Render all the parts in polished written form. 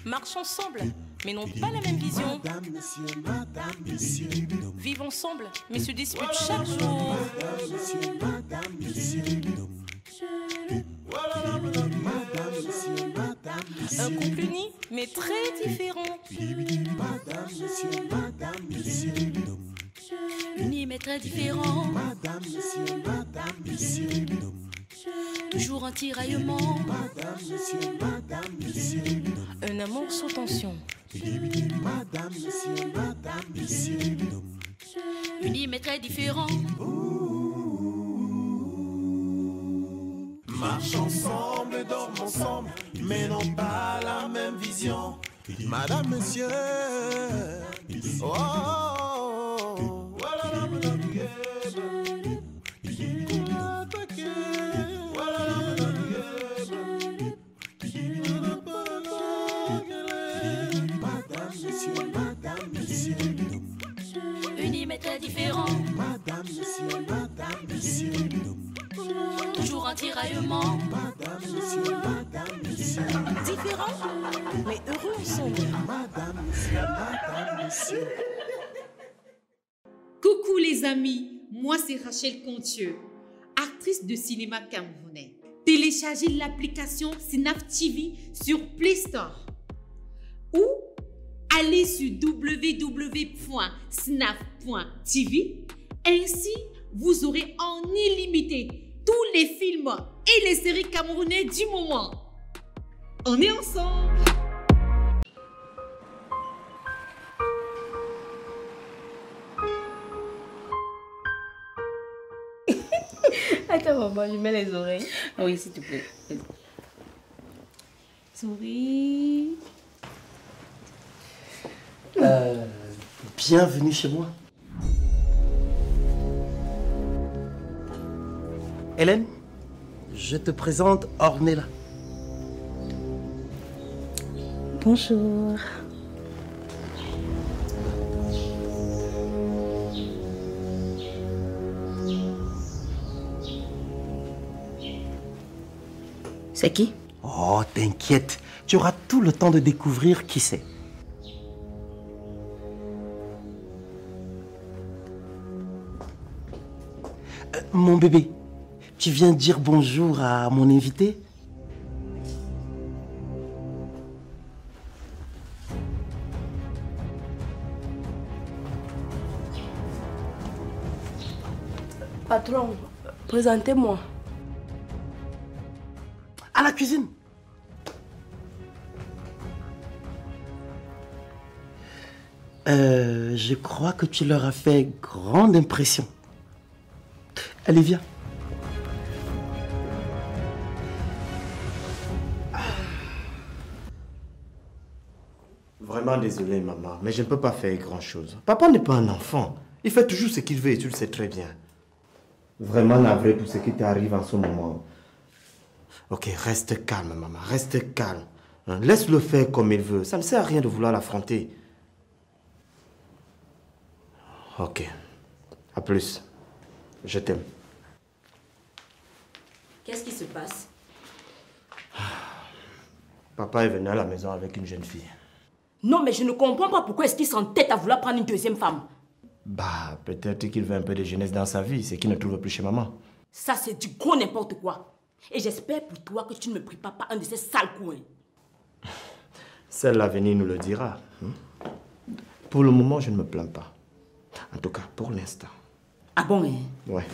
Marchent ensemble, mais n'ont pas la même vision. Vivent ensemble, mais se disputent chaque jour. Un couple uni, mais très différent. Uni mais très différent. Toujours en tiraillement. Un amour sous tension. Uni mais très différent. Marchent ensemble, dorment ensemble, mais n'ont pas la même vision. Madame, monsieur. Oh, oh, oh. Voilà, madame, Unis mais très différents. Toujours en tiraillement. Différents, mais heureux ensemble. Coucou les amis, moi c'est Rachel Contieux, actrice de cinéma camerounais. Téléchargez l'application Snap TV sur Play Store ou allez sur www.snap.tv. Ainsi, vous aurez en illimité tous les films et les séries camerounais du moment. On est ensemble! Attends, maman, je mets les oreilles. Oui, s'il te plaît. Souris. Bienvenue chez moi. Hélène, je te présente Ornella. Bonjour. C'est qui? Oh, t'inquiète, tu auras tout le temps de découvrir qui c'est. Mon bébé, tu viens dire bonjour à mon invité? Patron, présentez-moi. À la cuisine. Je crois que tu leur as fait grande impression. Allez, viens. Vraiment désolé, maman, mais je ne peux pas faire grand-chose. Papa n'est pas un enfant. Il fait toujours ce qu'il veut et tu le sais très bien. Vraiment navré pour ce qui t'arrive en ce moment. Ok, reste calme, maman, reste calme. Hein, laisse-le faire comme il veut. Ça ne sert à rien de vouloir l'affronter. Ok. À plus. Je t'aime. Qu'est-ce qui se passe? Papa est venu à la maison avec une jeune fille. Non, mais je ne comprends pas pourquoi est-ce qu'il s'entête à vouloir prendre une deuxième femme. Bah, peut-être qu'il veut un peu de jeunesse dans sa vie, c'est qu'il ne trouve plus chez maman. Ça, c'est du gros n'importe quoi. Et j'espère pour toi que tu ne me prépares pas un de ces sales coins. Seul l'avenir nous le dira. Pour le moment, je ne me plains pas. En tout cas, pour l'instant. Ah bon, hein? Ouais.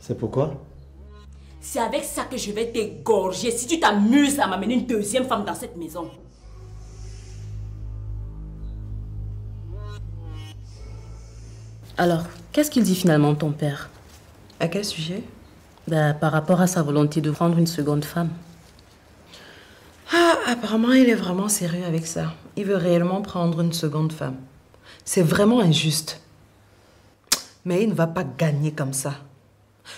C'est pourquoi? C'est avec ça que je vais t'égorger si tu t'amuses à m'amener une deuxième femme dans cette maison. Alors, qu'est-ce qu'il dit finalement ton père? À quel sujet? Par rapport à sa volonté de prendre une seconde femme. Ah, apparemment, il est vraiment sérieux avec ça. Il veut réellement prendre une seconde femme. C'est vraiment injuste. Mais il ne va pas gagner comme ça.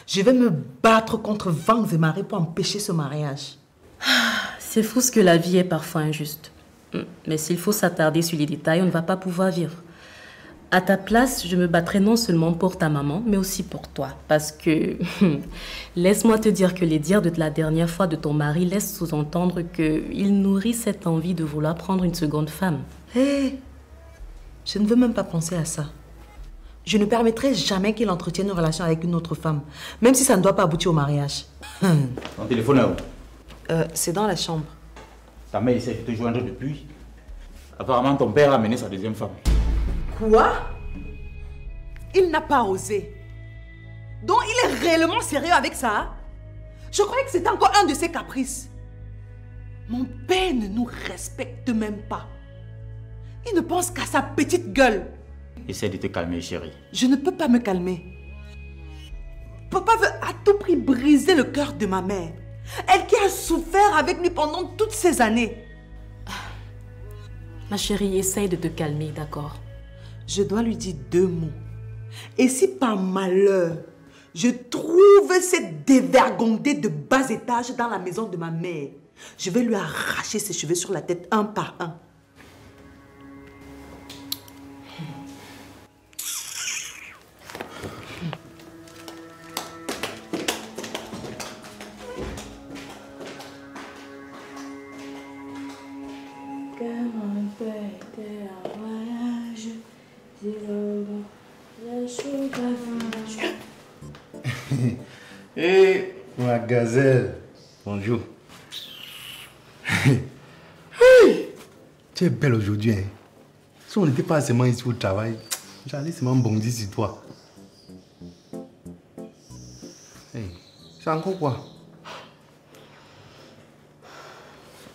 Je vais me battre contre vents et marées pour empêcher ce mariage. C'est fou ce que la vie est parfois injuste. Mais s'il faut s'attarder sur les détails, on ne va pas pouvoir vivre. À ta place, je me battrais non seulement pour ta maman, mais aussi pour toi. Parce que, laisse-moi te dire que les dires de la dernière fois de ton mari laissent sous-entendre qu'il nourrit cette envie de vouloir prendre une seconde femme. Hé, je ne veux même pas penser à ça. Je ne permettrai jamais qu'il entretienne une relation avec une autre femme, même si ça ne doit pas aboutir au mariage. Ton téléphone est où? C'est dans la chambre. Ta mère essaie de te joindre depuis. Apparemment, ton père a amené sa deuxième femme. Quoi? Il n'a pas osé. Donc il est réellement sérieux avec ça? Je croyais que c'était encore un de ses caprices. Mon père ne nous respecte même pas. Il ne pense qu'à sa petite gueule. Essaie de te calmer, chérie. Je ne peux pas me calmer. Papa veut à tout prix briser le cœur de ma mère. Elle qui a souffert avec lui pendant toutes ces années. Ma chérie, essaye de te calmer, d'accord? Je dois lui dire 2 mots. Et si par malheur, je trouve cette dévergondée de bas étage dans la maison de ma mère, je vais lui arracher ses cheveux sur la tête un par un. Hé, ma gazelle, bonjour. Tu es belle aujourd'hui, hein? Si on n'était pas seulement ici au travail, j'allais seulement bondir sur toi. Hey, c'est encore quoi?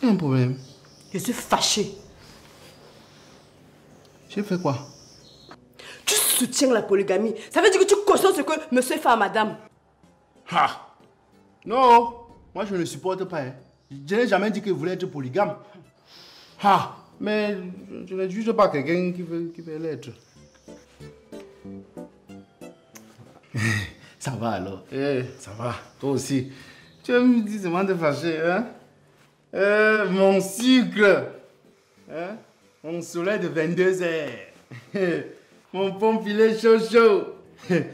Il y a un problème. Je suis fâchée. J'ai fait quoi? Tu soutiens la polygamie. Ça veut dire que tu cautionnes ce que monsieur fait à madame. Ha! Non, moi je ne supporte pas. Hein. Je n'ai jamais dit que je voulais être polygame. Ha! Mais je ne juge pas quelqu'un qui veut l'être. Ça va alors. Ça va. Toi aussi. Tu me dis seulement de fâcher, hein? Mon sucre. Hein? Mon soleil de 22 heures. Mon pompier chaud chaud. Ouais.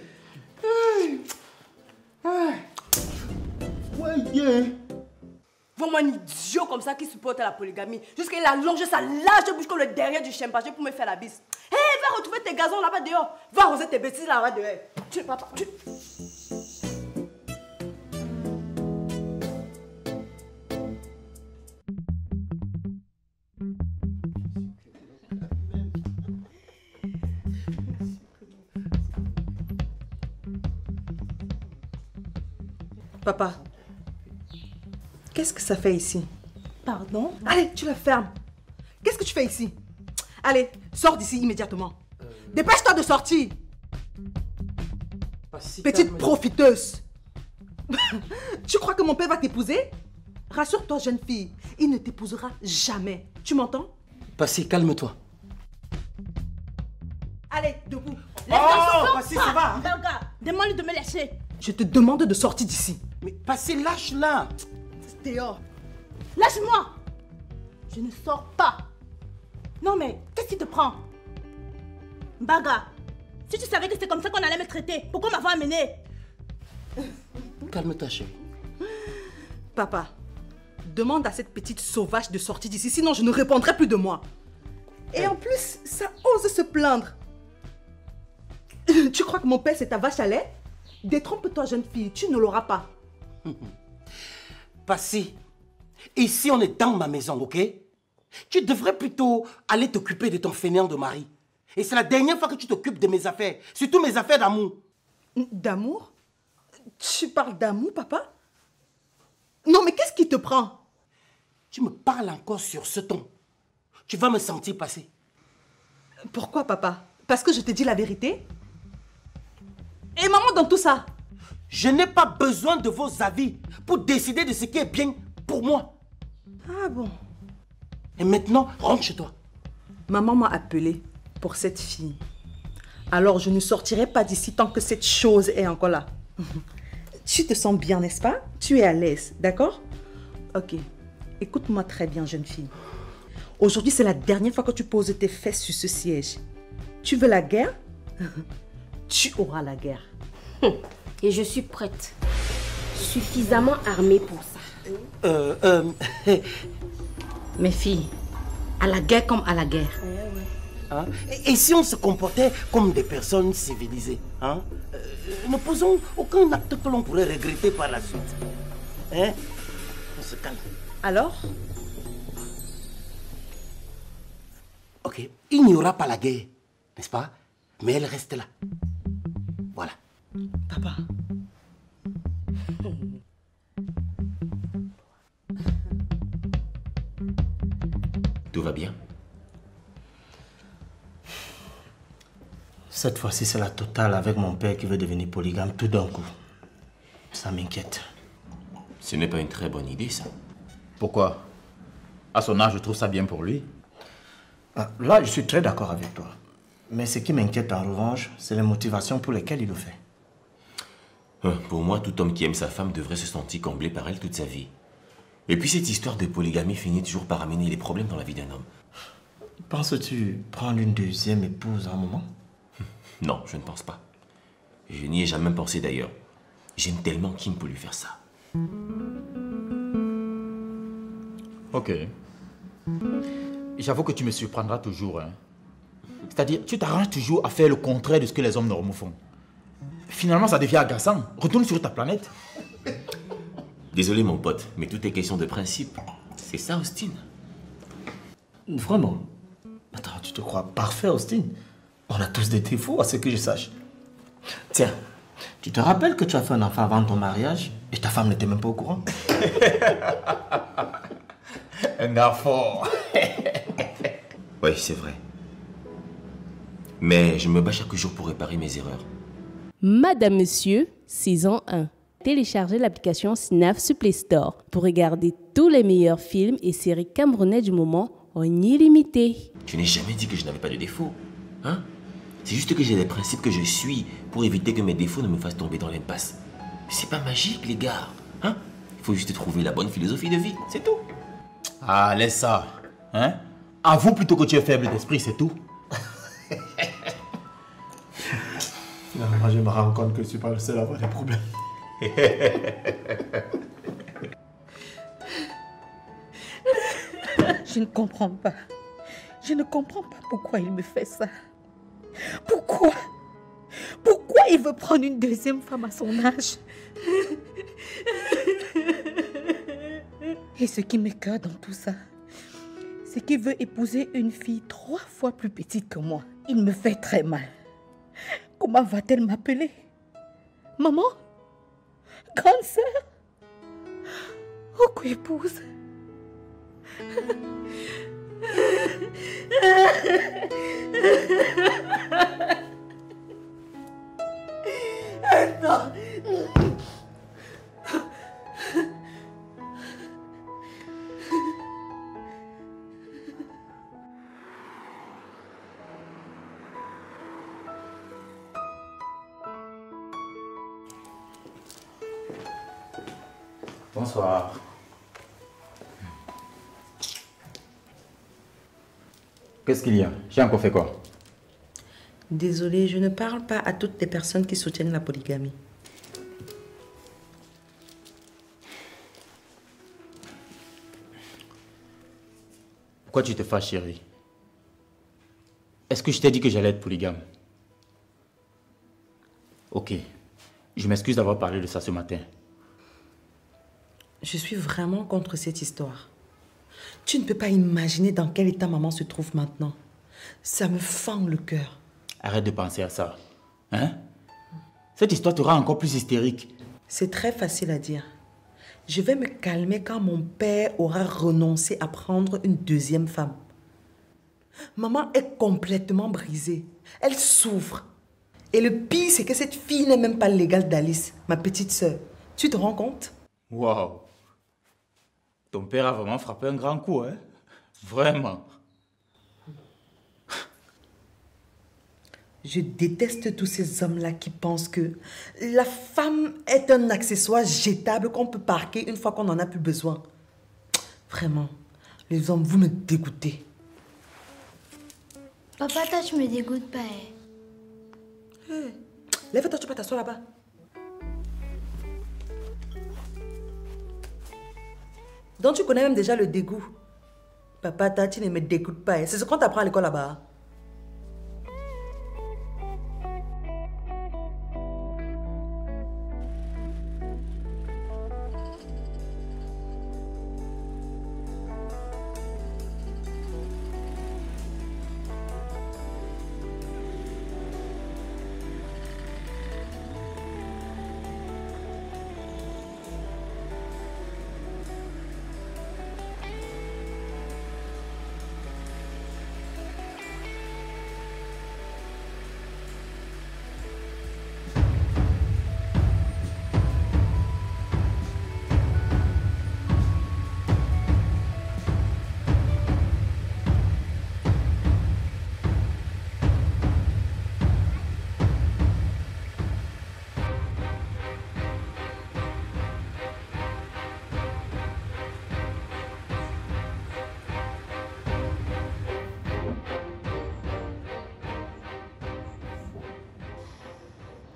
Vois-moi un idiot comme ça qui supporte la polygamie. Jusqu'à il allonge sa large bouche comme le derrière du chimpanzé pour me faire la bise. Hé, va retrouver tes gazons là-bas dehors. Va arroser tes bêtises là-bas dehors. Tu papa, tu... Papa, qu'est-ce que ça fait ici? Pardon? Allez, tu la fermes. Qu'est-ce que tu fais ici? Allez, sors d'ici immédiatement. Dépêche-toi de sortir. Petite profiteuse. Tu crois que mon père va t'épouser? Rassure-toi, jeune fille. Il ne t'épousera jamais. Tu m'entends? Passy, calme-toi. Allez, debout. Passy, ça va? Regarde, demande-lui de me laisser. Je te demande de sortir d'ici. Mais Passy, lâche-la. Dehors. Lâche-moi. Je ne sors pas. Non mais, qu'est-ce qui te prend? Baga, si tu savais que c'est comme ça qu'on allait me traiter, pourquoi m'avoir amené? Calme-toi, chérie. Papa, demande à cette petite sauvage de sortir d'ici, sinon je ne répondrai plus de moi. Et en plus, ça ose se plaindre. Tu crois que mon père c'est ta vache à lait? Détrompe-toi, jeune fille, tu ne l'auras pas. Passy, ici on est dans ma maison, ok? Tu devrais plutôt aller t'occuper de ton fainéant de mari. Et c'est la dernière fois que tu t'occupes de mes affaires, surtout mes affaires d'amour. D'amour? Tu parles d'amour, papa? Non, mais qu'est-ce qui te prend? Tu me parles encore sur ce ton. Tu vas me sentir passer. Pourquoi, papa? Parce que je te dis la vérité? Et maman dans tout ça? Je n'ai pas besoin de vos avis pour décider de ce qui est bien pour moi. Ah bon? Et maintenant, rentre chez toi. Maman m'a appelé pour cette fille. Alors je ne sortirai pas d'ici tant que cette chose est encore là. Tu te sens bien, n'est-ce pas? Tu es à l'aise, d'accord? Ok. Écoute-moi très bien, jeune fille. Aujourd'hui, c'est la dernière fois que tu poses tes fesses sur ce siège. Tu veux la guerre? Tu auras la guerre. Et je suis prête. Suffisamment armée pour ça. Mes filles, à la guerre comme à la guerre. Hein? Et si on se comportait comme des personnes civilisées, hein? Ne posons aucun acte que l'on pourrait regretter par la suite. Hein? On se calme. Alors? Ok, il n'y aura pas la guerre, n'est-ce pas? Mais elle reste là. Voilà. Papa. Tout va bien? Cette fois-ci, c'est la totale avec mon père qui veut devenir polygame tout d'un coup. Ça m'inquiète. Ce n'est pas une très bonne idée, ça. Pourquoi? À son âge, je trouve ça bien pour lui. Ah, là, je suis très d'accord avec toi. Mais ce qui m'inquiète en revanche, c'est les motivations pour lesquelles il le fait. Pour moi, tout homme qui aime sa femme devrait se sentir comblé par elle toute sa vie. Et puis cette histoire de polygamie finit toujours par amener les problèmes dans la vie d'un homme. Penses-tu prendre une deuxième épouse à un moment? Non, je ne pense pas. Je n'y ai jamais pensé d'ailleurs. J'aime tellement Kim pour lui faire ça. Ok. J'avoue que tu me surprendras toujours. Hein. C'est-à-dire, tu t'arranges toujours à faire le contraire de ce que les hommes normaux font. Finalement, ça devient agaçant. Retourne sur ta planète. Désolé mon pote, mais tout est question de principe. C'est ça, Austin? Vraiment? Attends, tu te crois parfait, Austin? On a tous des défauts, à ce que je sache. Tiens, tu te rappelles que tu as fait un enfant avant ton mariage et ta femme n'était même pas au courant? Un garçon. Oui, c'est vrai. Mais je me bats chaque jour pour réparer mes erreurs. Madame, Monsieur, saison 1. Téléchargez l'application Snaf sur Play Store pour regarder tous les meilleurs films et séries camerounais du moment en illimité. Je n'ai jamais dit que je n'avais pas de défauts. Hein? C'est juste que j'ai des principes que je suis pour éviter que mes défauts ne me fassent tomber dans l'impasse. C'est pas magique, les gars. Hein? Il faut juste trouver la bonne philosophie de vie, c'est tout. Ah, laisse ça. Hein? Avoue plutôt que tu es faible d'esprit, c'est tout. Finalement, je me rends compte que je ne suis pas le seul à avoir des problèmes. Je ne comprends pas. Je ne comprends pas pourquoi il me fait ça. Pourquoi? Pourquoi il veut prendre une deuxième femme à son âge? Et ce qui m'écoeure dans tout ça, c'est qu'il veut épouser une fille 3 fois plus petite que moi. Il me fait très mal. Comment va-t-elle m'appeler? Maman? Grande sœur? Oh, épouse? Non. Bonsoir. Qu'est-ce qu'il y a? J'ai encore fait quoi? Désolée, je ne parle pas à toutes les personnes qui soutiennent la polygamie. Pourquoi tu te fâches, chérie? Est-ce que je t'ai dit que j'allais être polygame? Ok. Je m'excuse d'avoir parlé de ça ce matin. Je suis vraiment contre cette histoire. Tu ne peux pas imaginer dans quel état maman se trouve maintenant. Ça me fend le cœur. Arrête de penser à ça. Hein? Cette histoire te rend encore plus hystérique. C'est très facile à dire. Je vais me calmer quand mon père aura renoncé à prendre une deuxième femme. Maman est complètement brisée. Elle souffre. Et le pire, c'est que cette fille n'est même pas l'égale d'Alice, ma petite sœur. Tu te rends compte? Waouh! Ton père a vraiment frappé un grand coup, hein? Vraiment. Je déteste tous ces hommes-là qui pensent que la femme est un accessoire jetable qu'on peut parquer une fois qu'on n'en a plus besoin. Vraiment, les hommes, vous me dégoûtez. Papa, toi, tu me dégoûtes pas. Hey, lève-toi, tu peux t'asseoir là-bas. Donc tu connais même déjà le dégoût. Papa, tu ne me dégoûtes pas. C'est ce qu'on t'apprend à l'école là-bas.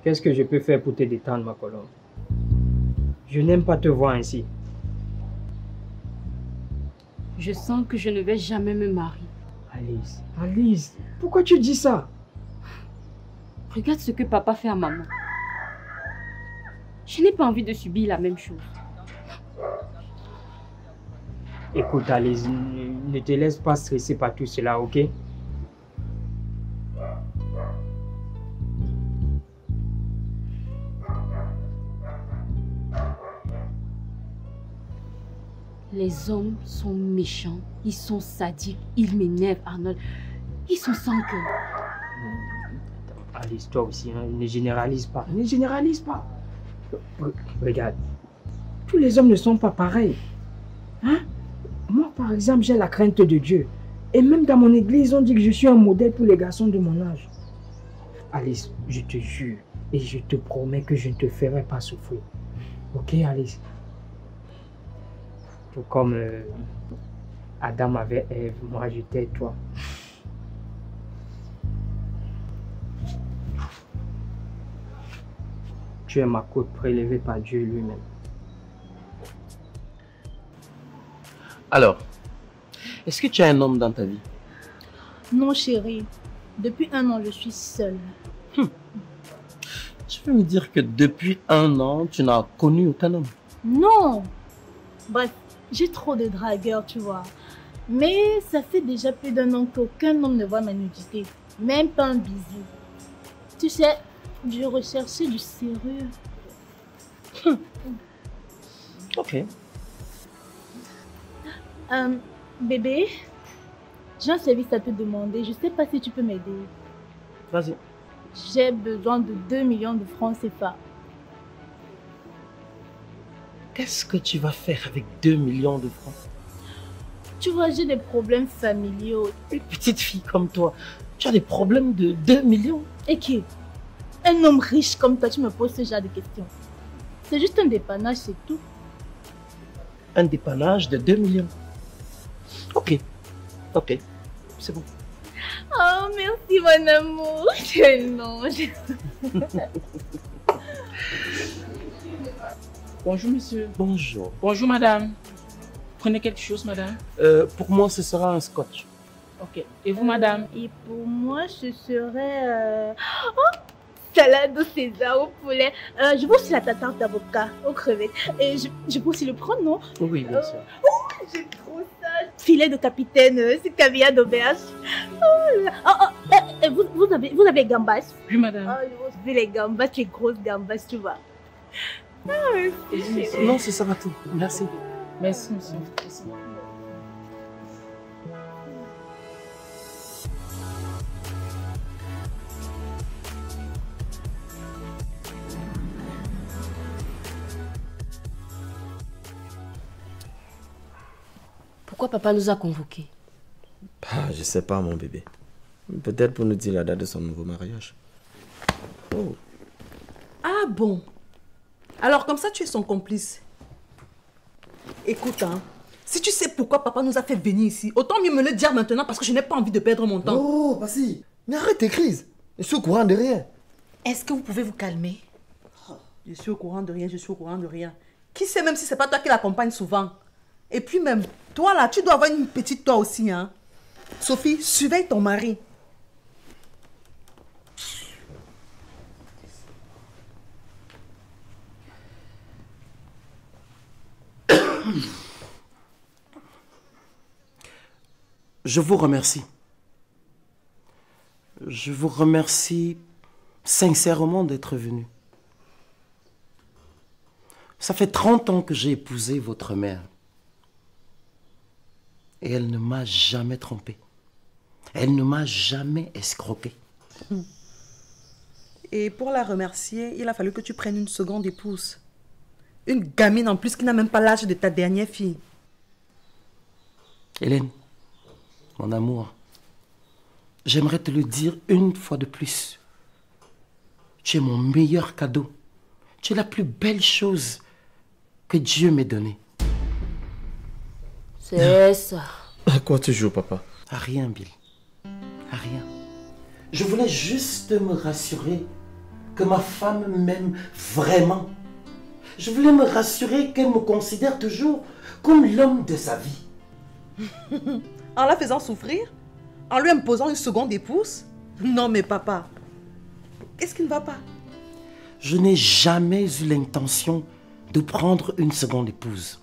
Qu'est-ce que je peux faire pour te détendre, ma colombe? Je n'aime pas te voir ainsi. Je sens que je ne vais jamais me marier. Alice, Alice, pourquoi tu dis ça? Regarde ce que papa fait à maman. Je n'ai pas envie de subir la même chose. Écoute, Alice, ne te laisse pas stresser par tout cela, ok? Les hommes sont méchants, ils sont sadiques, ils m'énervent, Arnold. Ils sont sans cœur. Alice, toi aussi, hein, ne généralise pas. Ne généralise pas. Regarde, tous les hommes ne sont pas pareils. Hein? Moi, par exemple, j'ai la crainte de Dieu. Et même dans mon église, on dit que je suis un modèle pour les garçons de mon âge. Alice, je te jure et je te promets que je ne te ferai pas souffrir. Ok, Alice? Tout comme Adam avait Ève, moi j'étais toi. Tu es ma côte prélevée par Dieu lui-même. Alors, est-ce que tu as un homme dans ta vie? Non, chérie. Depuis 1 an, je suis seule. Tu veux me dire que depuis 1 an, tu n'as connu aucun homme? Non. Bref, j'ai trop de dragueurs, tu vois. Mais ça fait déjà plus d'1 an qu'aucun homme ne voit ma nudité. Même pas un bisou. Tu sais, je recherchais du sérieux. Ok. Bébé, j'ai un service à te demander. Je sais pas si tu peux m'aider. Vas-y. J'ai besoin de 2 millions de francs CFA. Qu'est-ce que tu vas faire avec 2 millions de francs? Tu vois, j'ai des problèmes familiaux. Une petite fille comme toi, tu as des problèmes de 2 millions? Et qui? Un homme riche comme toi, tu me poses ce genre de questions. C'est juste un dépannage, c'est tout. Un dépannage de 2 millions? Ok. Ok. C'est bon. Oh, merci mon amour. Non, Bonjour monsieur. Bonjour. Bonjour madame. Prenez quelque chose madame. Pour moi ce sera un scotch. Ok. Et vous madame? Et pour moi ce serait... Oh, salade au César au poulet. Je veux aussi la tarte d'avocat aux crevettes. Et je peux aussi le prendre, non? Oui, bien sûr. Oh, j'aime trop ça. Filet de capitaine, c'est caviar d'auberge. Vous avez les gambas? Oui madame. Oh, je veux les gambas, les grosses gambas, tu vois. Ah, merci. Non, ça va tout. Merci. Merci monsieur. Merci. Pourquoi papa nous a convoqués? Je sais pas, mon bébé. Peut-être pour nous dire la date de son nouveau mariage. Oh. Ah bon? Alors comme ça, tu es son complice. Écoute, hein, Si tu sais pourquoi papa nous a fait venir ici, autant mieux me le dire maintenant parce que je n'ai pas envie de perdre mon temps. Oh, Bassi, mais arrête tes crises. Je suis au courant de rien. Est-ce que vous pouvez vous calmer? Je suis au courant de rien, je suis au courant de rien. Qui sait même si c'est pas toi qui l'accompagne souvent? Et puis même, toi là, tu dois avoir une petite toi aussi, hein. Sophie, surveille ton mari. Je vous remercie. Je vous remercie sincèrement d'être venu. Ça fait 30 ans que j'ai épousé votre mère. Et elle ne m'a jamais trompé. Elle ne m'a jamais escroqué. Et pour la remercier, il a fallu que tu prennes une seconde épouse. Une gamine en plus qui n'a même pas l'âge de ta dernière fille. Hélène, mon amour, j'aimerais te le dire une fois de plus. Tu es mon meilleur cadeau. Tu es la plus belle chose que Dieu m'ait donnée. C'est ça. À quoi tu joues, papa? À rien, Bill. À rien. Je voulais juste me rassurer que ma femme m'aime vraiment. Je voulais me rassurer qu'elle me considère toujours comme l'homme de sa vie. En la faisant souffrir? En lui imposant une seconde épouse? Non mais papa, qu'est-ce qui ne va pas? Je n'ai jamais eu l'intention de prendre une seconde épouse.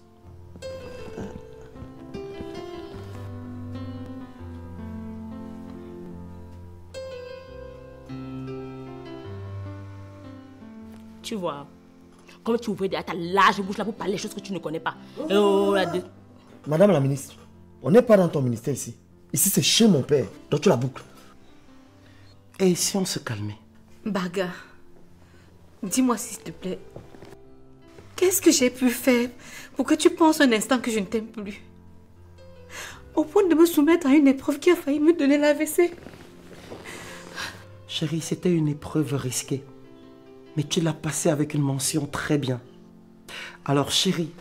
Tu vois, comme tu ouvrais ta large bouche là pour parler des choses que tu ne connais pas. Madame la ministre, on n'est pas dans ton ministère ici. Ici, c'est chez mon père. Donc tu la boucles. Et si on se calmait? Baga, dis-moi s'il te plaît, qu'est-ce que j'ai pu faire pour que tu penses un instant que je ne t'aime plus? Au point de me soumettre à une épreuve qui a failli me donner l'AVC. Chérie, c'était une épreuve risquée. Mais tu l'as passée avec une mention très bien. Alors chérie,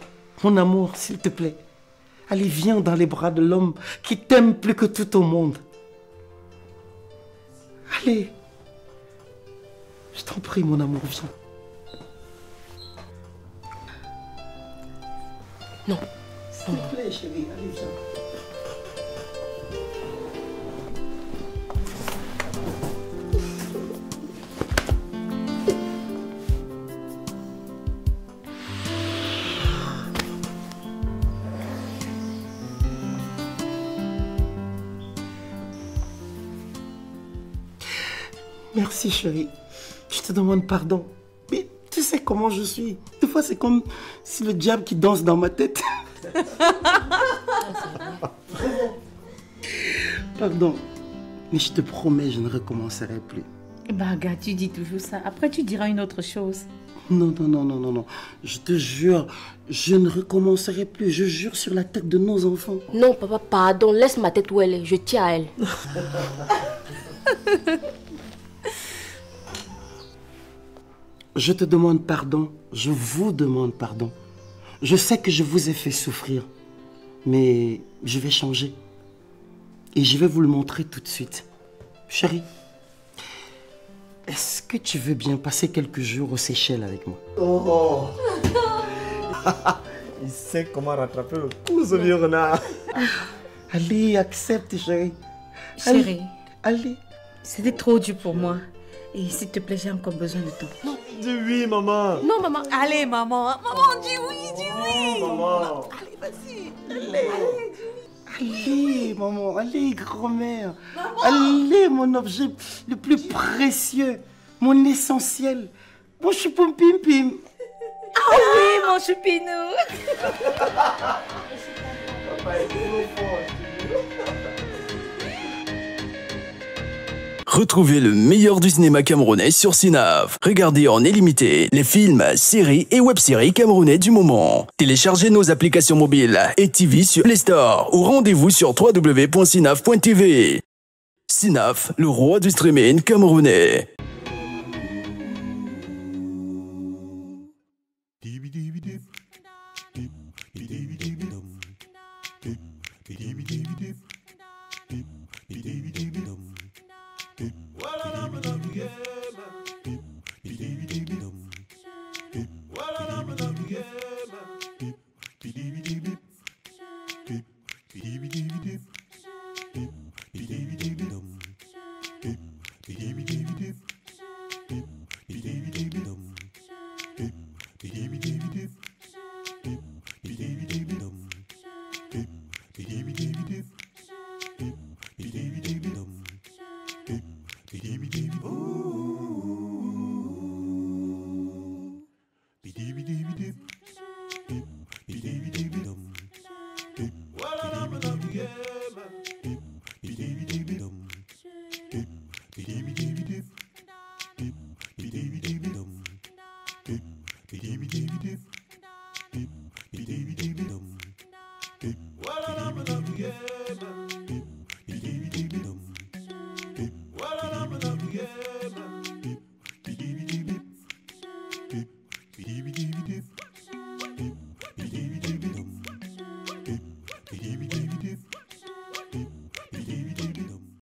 mon amour, s'il te plaît, allez, viens dans les bras de l'homme qui t'aime plus que tout au monde. Allez. Je t'en prie, mon amour, viens. Non. S'il te plaît, chérie, allez, viens. Merci chérie, je te demande pardon. Mais tu sais comment je suis. Des fois c'est comme si le diable qui danse dans ma tête. Pardon, mais je te promets, je ne recommencerai plus. Baga, tu dis toujours ça. Après tu diras une autre chose. Non, non, non, non, non, non. Je te jure, je ne recommencerai plus. Je jure sur la tête de nos enfants. Non papa, pardon, laisse ma tête où elle est. Je tiens à elle. Je te demande pardon, je vous demande pardon. Je sais que je vous ai fait souffrir, mais je vais changer. Et je vais vous le montrer tout de suite. Chérie, est-ce que tu veux bien passer quelques jours aux Seychelles avec moi? Oh. Il sait comment rattraper le coup, ce vieux renard. Allez, accepte, chérie. Chérie, allez. C'était trop dur pour moi. Et s'il te plaît, j'ai encore besoin de toi. Non. Dis oui, maman. Non, maman. Allez, maman. Maman, dis oui, dis oui. Non, maman. Allez, vas-y. Allez. Allez, maman. Allez, grand-mère. Allez, mon objet le plus précieux. Mon essentiel. Mon choupim pim pim. Ah oui, mon choupinou. Papa est trop fort. Retrouvez le meilleur du cinéma camerounais sur Synav. Regardez en illimité les films, séries et web-séries camerounais du moment. Téléchargez nos applications mobiles et TV sur Play Store ou rendez-vous sur www.synav.tv. Synav, le roi du streaming camerounais. Bidibidibidip.